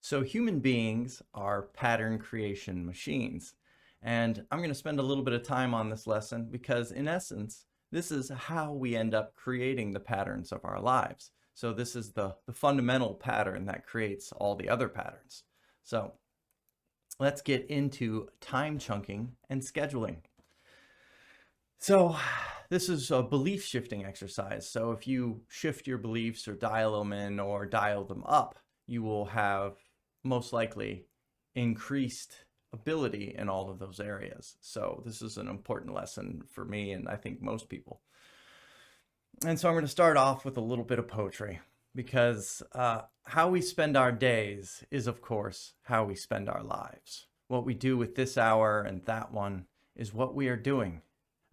So human beings are pattern creation machines. And I'm going to spend a little bit of time on this lesson because in essence, this is how we end up creating the patterns of our lives. So this is the fundamental pattern that creates all the other patterns. So let's get into time chunking and scheduling. So this is a belief shifting exercise. So if you shift your beliefs or dial them in or dial them up, you will have most likely increased ability in all of those areas. So this is an important lesson for me and I think most people. And so I'm going to start off with a little bit of poetry because how we spend our days is, of course, how we spend our lives. What we do with this hour and that one is what we are doing.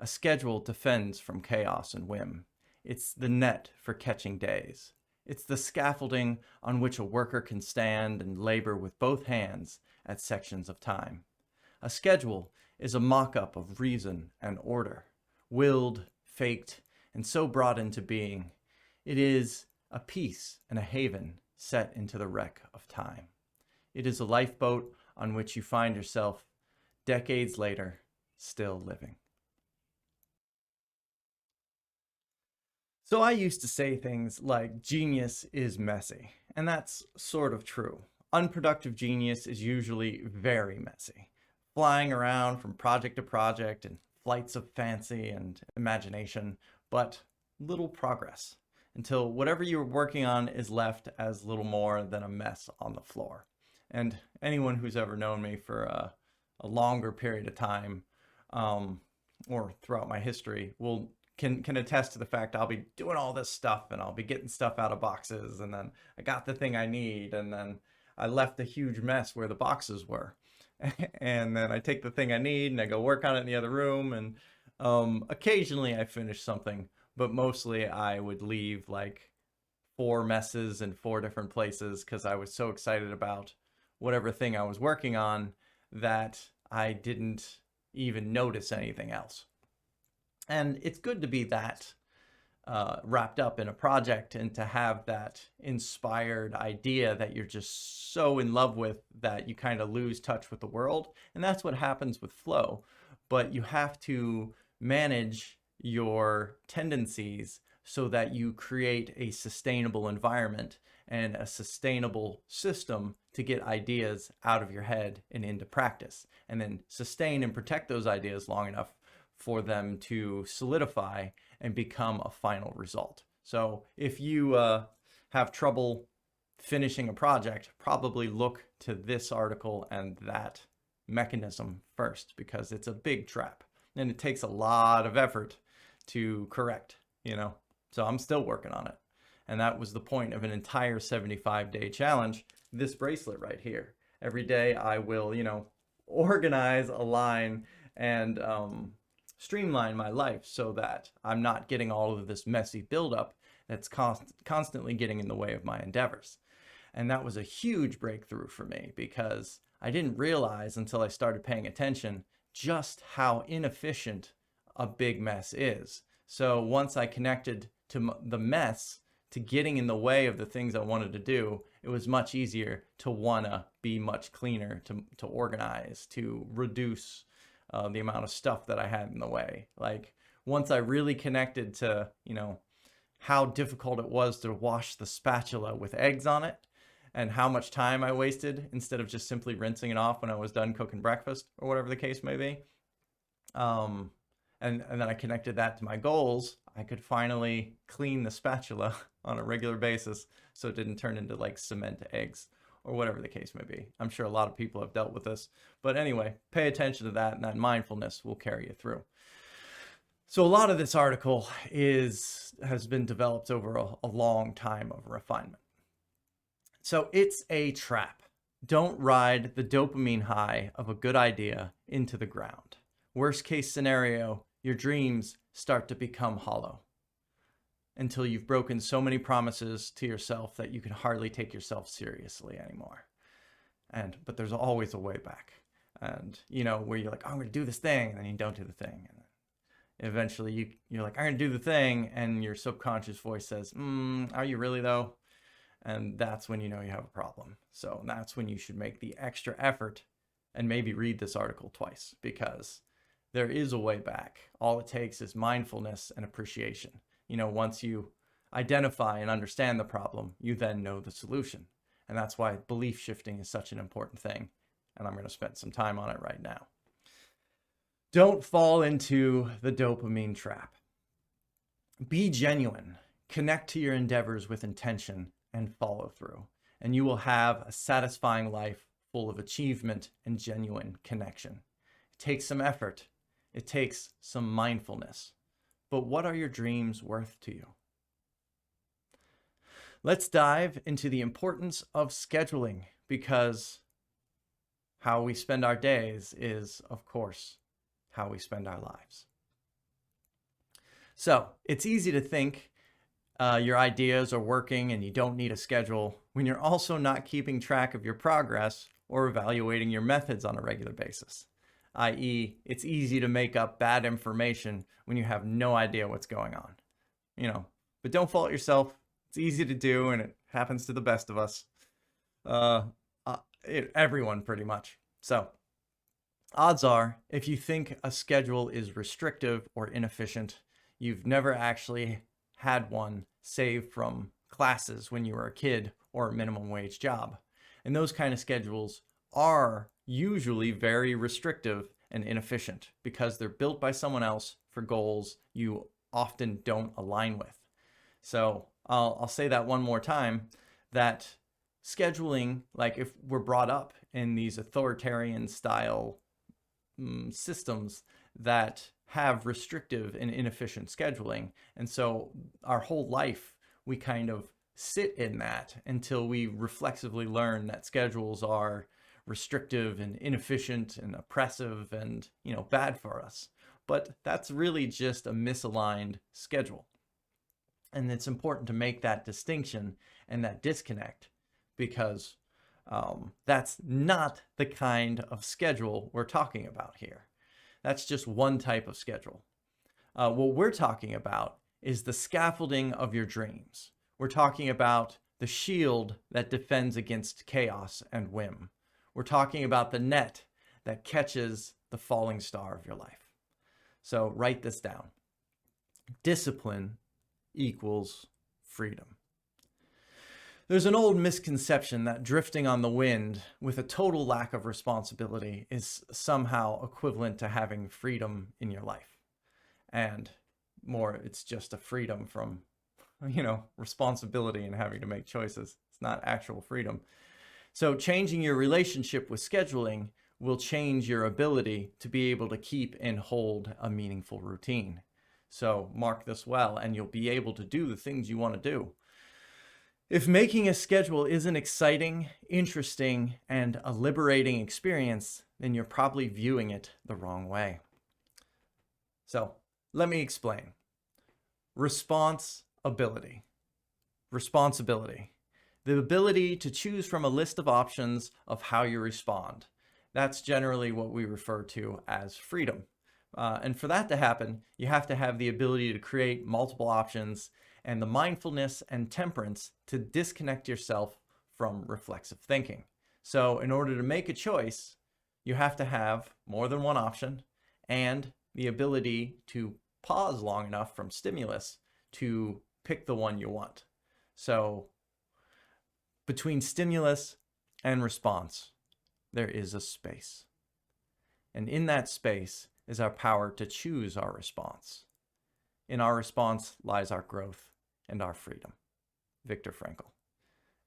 A schedule defends from chaos and whim. It's the net for catching days. It's the scaffolding on which a worker can stand and labor with both hands at sections of time. A schedule is a mock-up of reason and order, willed, faked, and so brought into being. It is a peace and a haven set into the wreck of time. It is a lifeboat on which you find yourself decades later, still living. So I used to say things like genius is messy, and that's sort of true. Unproductive genius is usually very messy, flying around from project to project in flights of fancy and imagination, but little progress until whatever you're working on is left as little more than a mess on the floor. And anyone who's ever known me for a longer period of time or throughout my history can attest to the fact I'll be doing all this stuff and I'll be getting stuff out of boxes, and then I got the thing I need, and then I left a huge mess where the boxes were. And then I take the thing I need and I go work on it in the other room, and occasionally I finish something, but mostly I would leave like 4 messes in 4 different places because I was so excited about whatever thing I was working on that I didn't even notice anything else. And it's good to be that wrapped up in a project and to have that inspired idea that you're just so in love with that you kind of lose touch with the world. And that's what happens with flow. But you have to manage your tendencies so that you create a sustainable environment and a sustainable system to get ideas out of your head and into practice, and then sustain and protect those ideas long enough for them to solidify and become a final result. So if you have trouble finishing a project, probably look to this article and that mechanism first, because it's a big trap and it takes a lot of effort to correct, So I'm still working on it. And that was the point of an entire 75-day challenge, this bracelet right here. Every day I will, organize, align, and streamline my life so that I'm not getting all of this messy buildup that's constantly getting in the way of my endeavors. And that was a huge breakthrough for me because I didn't realize until I started paying attention just how inefficient a big mess is. So once I connected to the mess to getting in the way of the things I wanted to do, it was much easier to want to be much cleaner, to organize, to reduce the amount of stuff that I had in the way. Like once I really connected to, how difficult it was to wash the spatula with eggs on it and how much time I wasted instead of just simply rinsing it off when I was done cooking breakfast or whatever the case may be. And then I connected that to my goals. I could finally clean the spatula on a regular basis so it didn't turn into like cement eggs or whatever the case may be. I'm sure a lot of people have dealt with this. But anyway, pay attention to that, and that mindfulness will carry you through. So a lot of this article has been developed over a long time of refinement. So it's a trap. Don't ride the dopamine high of a good idea into the ground. Worst case scenario, your dreams start to become hollow until you've broken so many promises to yourself that you can hardly take yourself seriously anymore. But there's always a way back. And, where you're like, oh, I'm going to do this thing, and then you don't do the thing. And then eventually you're like, I'm going to do the thing, and your subconscious voice says, are you really though? And that's when you know you have a problem. So that's when you should make the extra effort and maybe read this article twice, because there is a way back. All it takes is mindfulness and appreciation. Once you identify and understand the problem, you then know the solution. And that's why belief shifting is such an important thing. And I'm going to spend some time on it right now. Don't fall into the dopamine trap. Be genuine. Connect to your endeavors with intention and follow through. And you will have a satisfying life full of achievement and genuine connection. It takes some effort. It takes some mindfulness. But what are your dreams worth to you? Let's dive into the importance of scheduling, because how we spend our days is, of course, how we spend our lives. So it's easy to think your ideas are working and you don't need a schedule when you're also not keeping track of your progress or evaluating your methods on a regular basis. I.e., it's easy to make up bad information when you have no idea what's going on. But don't fault yourself. It's easy to do, and it happens to the best of us. Everyone, pretty much. So, odds are, if you think a schedule is restrictive or inefficient, you've never actually had one saved from classes when you were a kid or a minimum wage job. And those kind of schedules are usually very restrictive and inefficient because they're built by someone else for goals you often don't align with. So I'll say that one more time, that scheduling, like if we're brought up in these authoritarian style systems that have restrictive and inefficient scheduling, and so our whole life we kind of sit in that until we reflexively learn that schedules are restrictive and inefficient and oppressive and bad for us. But that's really just a misaligned schedule. And it's important to make that distinction and that disconnect, because that's not the kind of schedule we're talking about here. That's just one type of schedule. What we're talking about is the scaffolding of your dreams. We're talking about the shield that defends against chaos and whim. We're talking about the net that catches the falling star of your life. So write this down. Discipline equals freedom. There's an old misconception that drifting on the wind with a total lack of responsibility is somehow equivalent to having freedom in your life. And more, it's just a freedom from, responsibility and having to make choices. It's not actual freedom. So changing your relationship with scheduling will change your ability to be able to keep and hold a meaningful routine. So mark this well, and you'll be able to do the things you want to do. If making a schedule isn't exciting, interesting, and a liberating experience, then you're probably viewing it the wrong way. So let me explain. Responsibility. The ability to choose from a list of options of how you respond. That's generally what we refer to as freedom. And for that to happen, you have to have the ability to create multiple options and the mindfulness and temperance to disconnect yourself from reflexive thinking. So in order to make a choice, you have to have more than one option and the ability to pause long enough from stimulus to pick the one you want. So between stimulus and response, there is a space. And in that space is our power to choose our response. In our response lies our growth and our freedom. Viktor Frankl.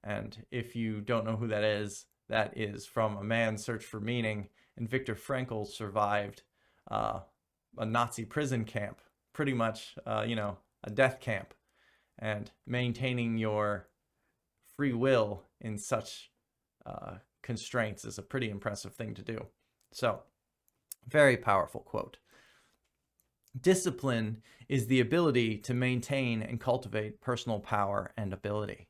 And if you don't know who that is from A Man's Search for Meaning. And Viktor Frankl survived a Nazi prison camp, pretty much, a death camp. And maintaining your free will in such constraints is a pretty impressive thing to do. So, very powerful quote. Discipline is the ability to maintain and cultivate personal power and ability.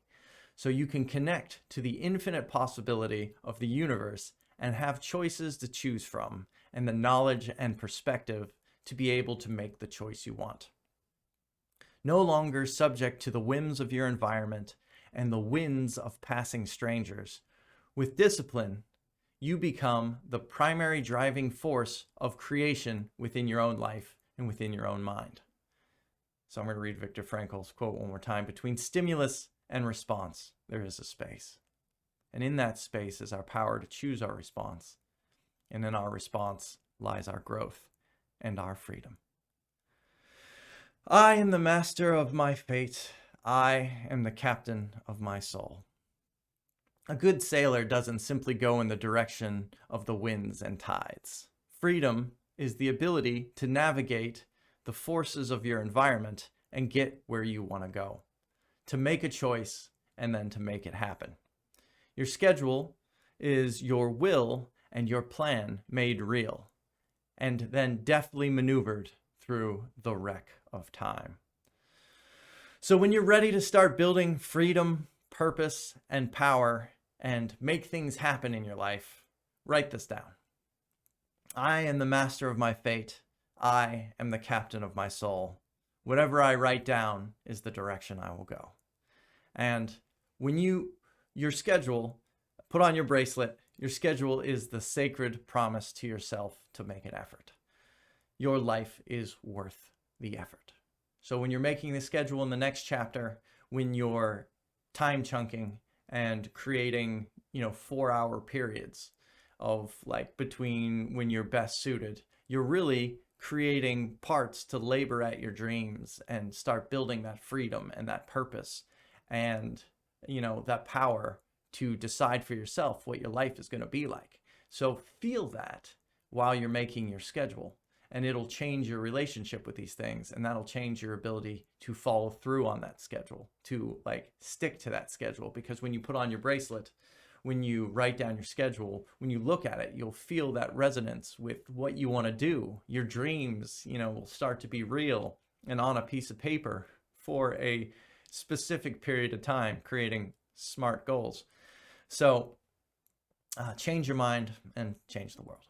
So you can connect to the infinite possibility of the universe and have choices to choose from, and the knowledge and perspective to be able to make the choice you want. No longer subject to the whims of your environment and the winds of passing strangers. With discipline, you become the primary driving force of creation within your own life and within your own mind. So I'm going to read Viktor Frankl's quote one more time. Between stimulus and response, there is a space. And in that space is our power to choose our response. And in our response lies our growth and our freedom. I am the master of my fate. I am the captain of my soul. A good sailor doesn't simply go in the direction of the winds and tides. Freedom is the ability to navigate the forces of your environment and get where you want to go, to make a choice and then to make it happen. Your schedule is your will and your plan made real, and then deftly maneuvered through the wreck of time. So when you're ready to start building freedom, purpose, and power, and make things happen in your life, write this down. I am the master of my fate. I am the captain of my soul. Whatever I write down is the direction I will go. And when your schedule, put on your bracelet, your schedule is the sacred promise to yourself to make an effort. Your life is worth the effort. So when you're making the schedule in the next chapter, when you're time chunking and creating, 4-hour periods of like between when you're best suited, you're really creating parts to labor at your dreams and start building that freedom and that purpose and, that power to decide for yourself what your life is going to be like. So feel that while you're making your schedule, and it'll change your relationship with these things, and that'll change your ability to follow through on that schedule, to like stick to that schedule. Because when you put on your bracelet, when you write down your schedule, when you look at it, you'll feel that resonance with what you want to do. Your dreams, will start to be real and on a piece of paper for a specific period of time, creating smart goals. So change your mind and change the world.